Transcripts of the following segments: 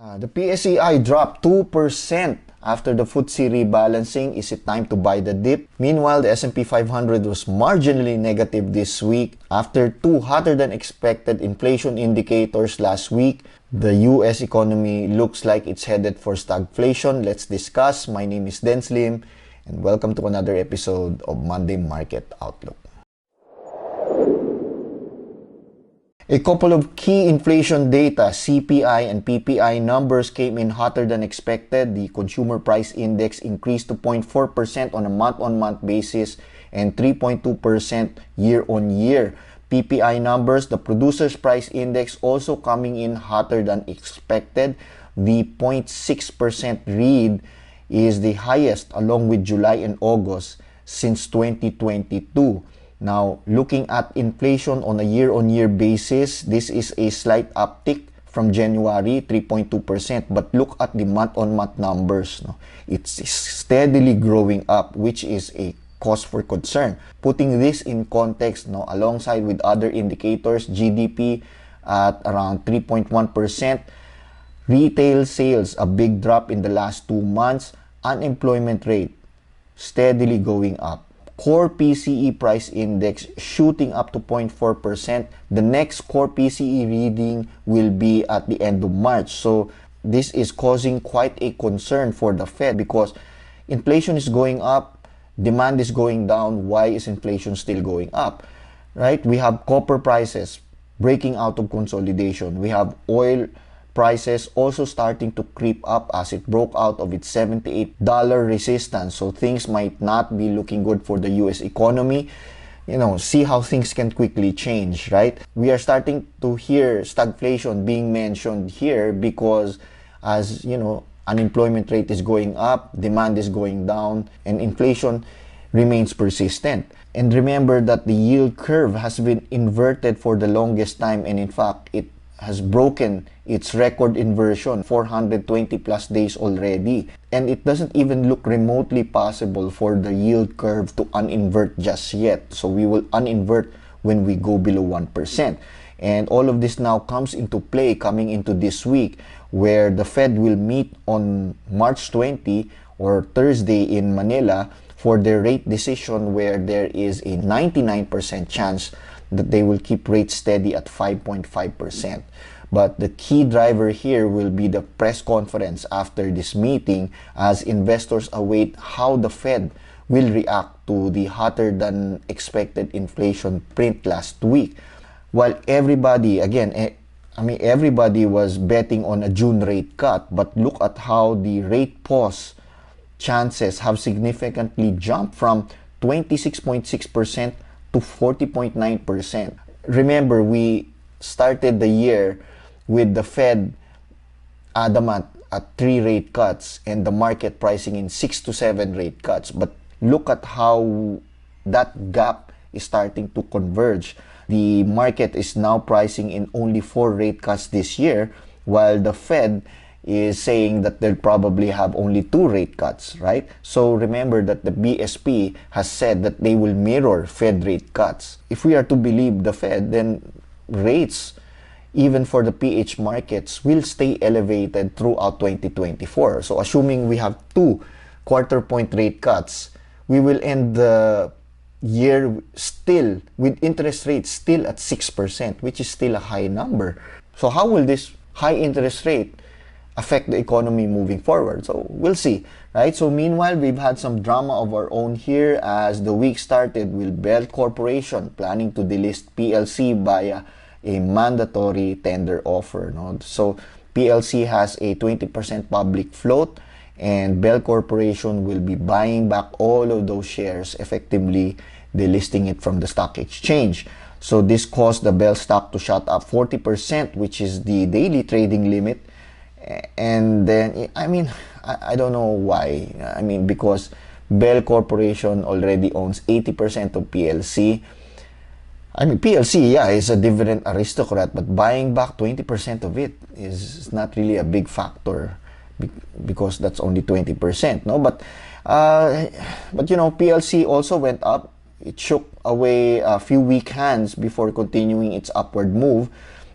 The PSEI dropped 2% after the FTSE rebalancing. Is it time to buy the dip? Meanwhile, the S&P 500 was marginally negative this week after two hotter than expected inflation indicators last week. The US economy looks like it's headed for stagflation. Let's discuss. My name is Den Slim and welcome to another episode of Monday Market Outlook. A couple of key inflation data, CPI and PPI numbers came in hotter than expected. The consumer price index increased to 0.4% on a month-on-month basis and 3.2% year-on-year. PPI numbers, the producer's price index also coming in hotter than expected. The 0.6% read is the highest along with July and August since 2022. Now, looking at inflation on a year-on-year basis, this is a slight uptick from January, 3.2%. But look at the month-on-month numbers. It's steadily growing up, which is a cause for concern. Putting this in context, alongside with other indicators, GDP at around 3.1%, retail sales, a big drop in the last 2 months, unemployment rate steadily going up. Core PCE price index shooting up to 0.4%. The next core PCE reading will be at the end of March. So this is causing quite a concern for the Fed because inflation is going up, demand is going down. Why is inflation still going up? Right? We have copper prices breaking out of consolidation. We have oil prices also starting to creep up as it broke out of its $78 resistance. So things might not be looking good for the US economy. See how things can quickly change, right? We are starting to hear stagflation being mentioned here because as unemployment rate is going up, demand is going down, and inflation remains persistent. And remember that the yield curve has been inverted for the longest time, and in fact, it has broken its record inversion, 420 plus days already. And it doesn't even look remotely possible for the yield curve to uninvert just yet. So we will uninvert when we go below 1%. And all of this now comes into play coming into this week where the Fed will meet on March 20 or Thursday in Manila for their rate decision where there is a 99% chance that they will keep rates steady at 5.5%. But the key driver here will be the press conference after this meeting as investors await how the Fed will react to the hotter than expected inflation print last week. While everybody, everybody was betting on a June rate cut, but look at how the rate pause chances have significantly jumped from 26.6% to 40.9%. Remember, we started the year with the Fed adamant at 3 rate cuts and the market pricing in 6 to 7 rate cuts. But look at how that gap is starting to converge. The market is now pricing in only 4 rate cuts this year, while the Fed is saying that they'll probably have only 2 rate cuts, right? So remember that the BSP has said that they will mirror Fed rate cuts. If we are to believe the Fed, then rates, even for the PH markets, will stay elevated throughout 2024. So assuming we have 2 quarter point rate cuts, we will end the year still with interest rates still at 6%, which is still a high number. So how will this high interest rate affect the economy moving forward? So we'll see, right? So meanwhile, we've had some drama of our own here as the week started with Bell Corporation planning to delist PLC via a mandatory tender offer. So PLC has a 20% public float and Bell Corporation will be buying back all of those shares, effectively delisting it from the stock exchange. So this caused the Bell stock to shot up 40%, which is the daily trading limit. And then, I don't know why. Because Bell Corporation already owns 80% of PLC. PLC, is a dividend aristocrat, but buying back 20% of it is not really a big factor because that's only 20%, no? But PLC also went up. It shook away a few weak hands before continuing its upward move.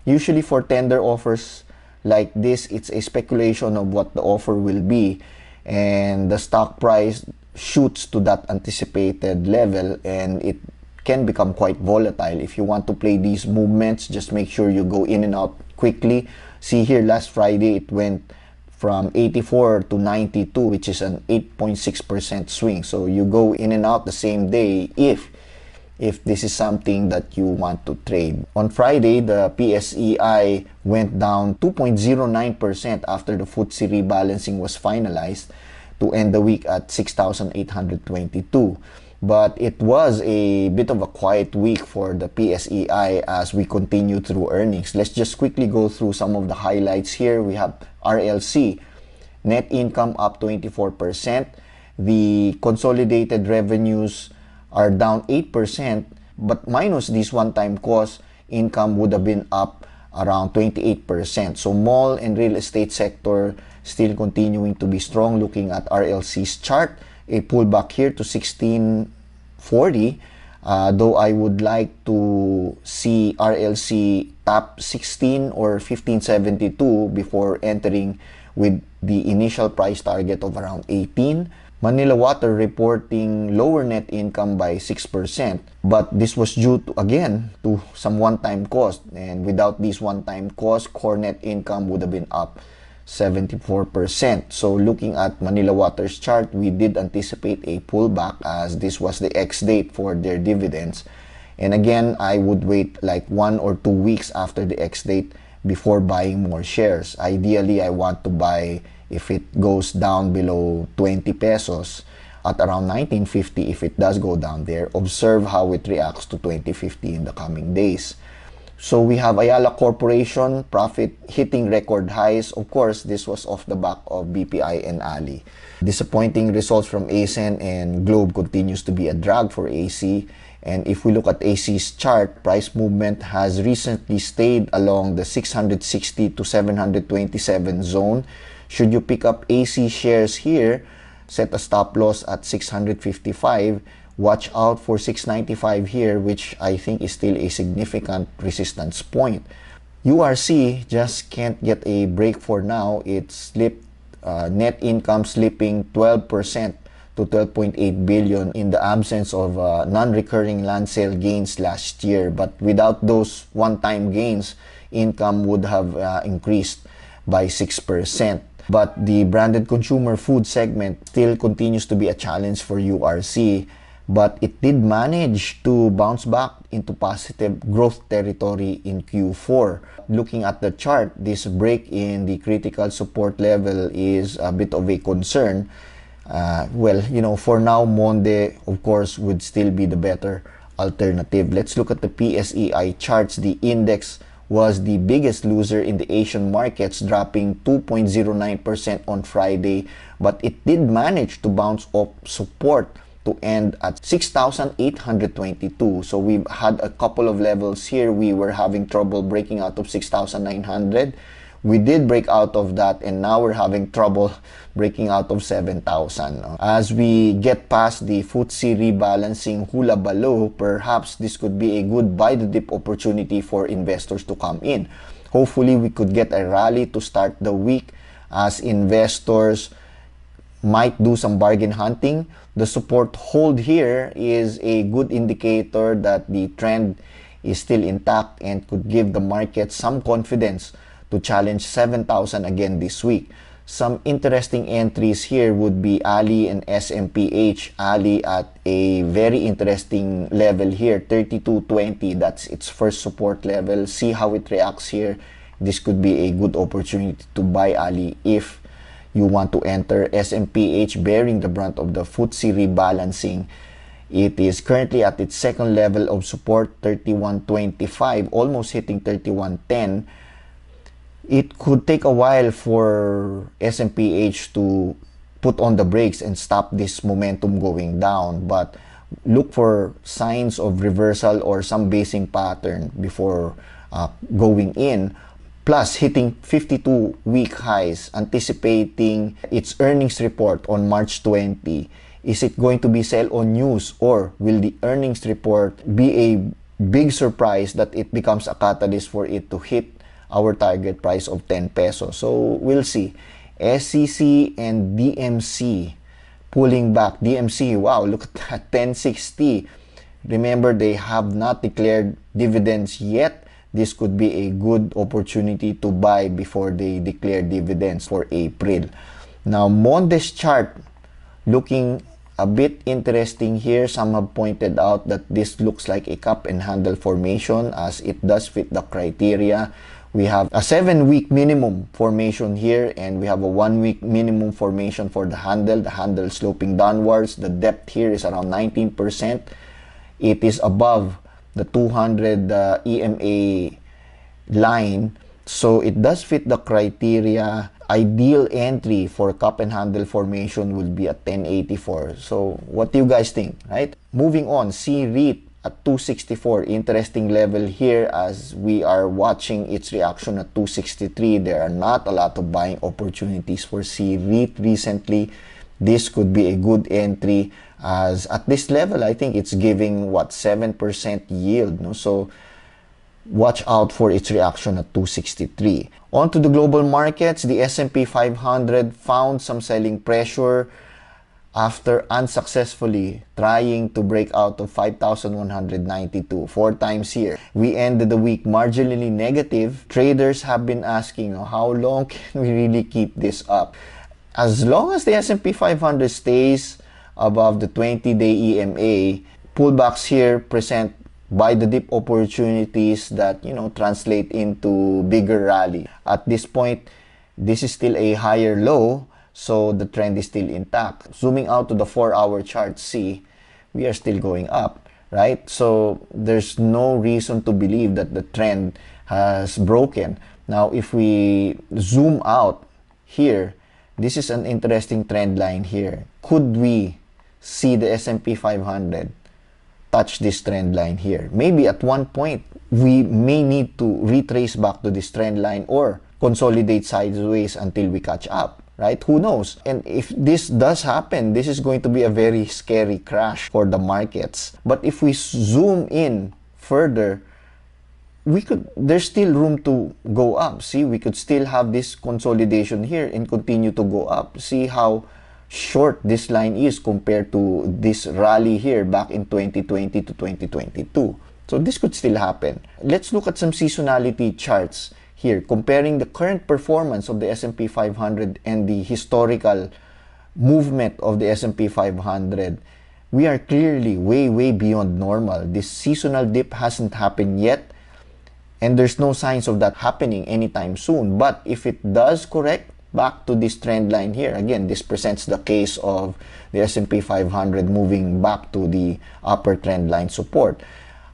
Usually for tender offers like this, it's a speculation of what the offer will be, and the stock price shoots to that anticipated level, and it can become quite volatile. If you want to play these movements, just make sure you go in and out quickly. See here, last Friday it went from 84 to 92, which is an 8.6% swing. So you go in and out the same day if this is something that you want to trade. On Friday, the PSEI went down 2.09% after the FTSE rebalancing was finalized to end the week at 6,822. But it was a bit of a quiet week for the PSEI as we continue through earnings. Let's just quickly go through some of the highlights here. We have RLC, net income up 24%. The consolidated revenues are down 8%, but minus these one-time costs, income would have been up around 28%. So mall and real estate sector still continuing to be strong. Looking at RLC's chart, a pullback here to 1640, though I would like to see RLC tap 16 or 1572 before entering with the initial price target of around 18. Manila Water reporting lower net income by 6%, but this was due to, again, to some one-time cost, and without these one-time costs, core net income would have been up 74%. So looking at Manila Water's chart, we did anticipate a pullback as this was the ex-date for their dividends. And again, I would wait like 1 or 2 weeks after the ex-date before buying more shares. Ideally, I want to buy if it goes down below 20 pesos at around 1950. If it does go down there, observe how it reacts to 2050 in the coming days. So we have Ayala Corporation, profit hitting record highs. Of course, this was off the back of BPI and Ali. Disappointing results from ASEN and Globe continues to be a drag for AC. And if we look at AC's chart, price movement has recently stayed along the 660 to 727 zone. Should you pick up AC shares here, set a stop loss at 655. Watch out for 695 here, which I think is still a significant resistance point. URC just can't get a break for now. It slipped, net income slipping 12% to 12.8 billion in the absence of non-recurring land sale gains last year. But without those one-time gains, income would have increased by 6%. But the branded consumer food segment still continues to be a challenge for URC. But it did manage to bounce back into positive growth territory in Q4. Looking at the chart, this break in the critical support level is a bit of a concern. Well, you know, for now, Monde, of course, would still be the better alternative. Let's look at the PSEI charts. The index was the biggest loser in the Asian markets, dropping 2.09% on Friday. But it did manage to bounce off support to end at 6,822. So we've had a couple of levels here. We were having trouble breaking out of 6,900. We did break out of that, and now we're having trouble breaking out of 7,000. As we get past the FTSE rebalancing hula baloo, perhaps this could be a good buy the dip opportunity for investors to come in. Hopefully, we could get a rally to start the week as investors might do some bargain hunting. The support hold here is a good indicator that the trend is still intact and could give the market some confidence to challenge 7,000 again this week. Some interesting entries here would be Ali and SMPH. Ali at a very interesting level here, 32.20. That's its first support level. See how it reacts here. This could be a good opportunity to buy Ali if you want to enter. SMPH bearing the brunt of the FTSE rebalancing. It is currently at its second level of support, 31.25, almost hitting 31.10. It could take a while for SMPH to put on the brakes and stop this momentum going down, but look for signs of reversal or some basing pattern before going in. Plus, hitting 52-week highs, anticipating its earnings report on March 20. Is it going to be sell on news, or will the earnings report be a big surprise that it becomes a catalyst for it to hit our target price of 10 pesos. So we'll see. SCC and DMC pulling back. DMC, wow, look at that, 1060. Remember, they have not declared dividends yet. This could be a good opportunity to buy before they declare dividends for April. Now, Mondes chart looking a bit interesting here. Some have pointed out that this looks like a cup and handle formation, as it does fit the criteria. We have a 7-week minimum formation here, and we have a 1-week minimum formation for the handle sloping downwards. The depth here is around 19%. It is above the 200 EMA line, so it does fit the criteria. Ideal entry for cup and handle formation would be at 1084. So what do you guys think, right? Moving on, C-REIT at 264, interesting level here as we are watching its reaction at 263. There are not a lot of buying opportunities for C-REIT recently. This could be a good entry, as at this level I think it's giving what, 7% yield, no? So watch out for its reaction at 263. On to the global markets, the S&P 500 found some selling pressure after unsuccessfully trying to break out of 5,192 4 times here. We ended the week marginally negative. Traders have been asking, how long can we really keep this up? As long as the S&P 500 stays above the 20-day EMA, pullbacks here present buy the dip opportunities that, translate into bigger rally. At this point, this is still a higher low, so the trend is still intact. Zooming out to the 4-hour chart, see, we are still going up, right? So there's no reason to believe that the trend has broken. Now, if we zoom out here, this is an interesting trend line here. Could we see the S&P 500 touch this trend line here? Maybe at one point, we may need to retrace back to this trend line or consolidate sideways until we catch up, right? Who knows? And if this does happen, this is going to be a very scary crash for the markets. But if we zoom in further, there's still room to go up. See, we could still have this consolidation here and continue to go up. See how short this line is compared to this rally here back in 2020 to 2022. So this could still happen. Let's look at some seasonality charts here, comparing the current performance of the S&P 500 and the historical movement of the S&P 500. We are clearly way beyond normal. This seasonal dip hasn't happened yet, and there's no signs of that happening anytime soon. But if it does correct back to this trend line here, again, this presents the case of the S&P 500 moving back to the upper trend line support.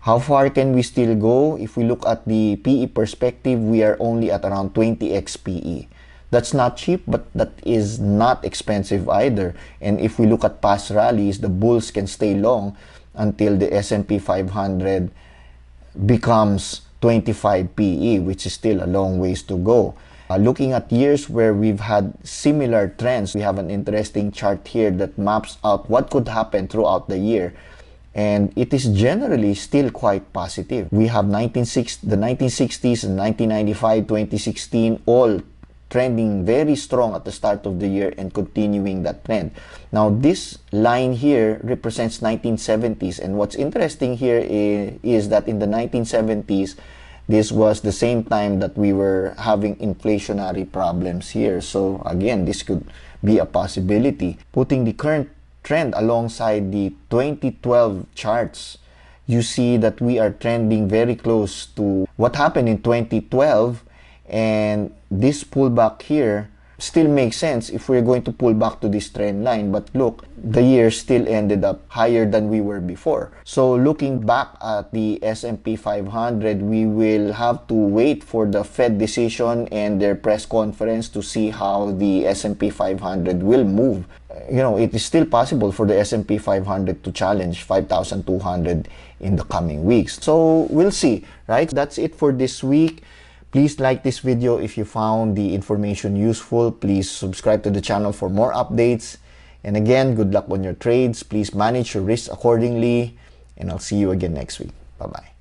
How far can we still go? If we look at the PE perspective, we are only at around 20x PE. That's not cheap, but that is not expensive either. And if we look at past rallies, the bulls can stay long until the S&P 500 becomes 25 PE, which is still a long ways to go. Looking at years where we've had similar trends, we have an interesting chart here that maps out what could happen throughout the year. And it is generally still quite positive. We have the 1960s and 1995, 2016, all trending very strong at the start of the year and continuing that trend. Now, this line here represents 1970s. And what's interesting here is that in the 1970s, this was the same time that we were having inflationary problems here. So again, this could be a possibility. Putting the current trend alongside the 2012 charts, you see that we are trending very close to what happened in 2012, and this pullback here still makes sense if we're going to pull back to this trend line. But look, the year still ended up higher than we were before. So looking back at the S&P 500, we will have to wait for the Fed decision and their press conference to see how the S&P 500 will move. It is still possible for the S&P 500 to challenge 5,200 in the coming weeks. So we'll see, right? That's it for this week. Please like this video if you found the information useful. Please subscribe to the channel for more updates. And again, good luck on your trades. Please manage your risks accordingly. And I'll see you again next week. Bye-bye.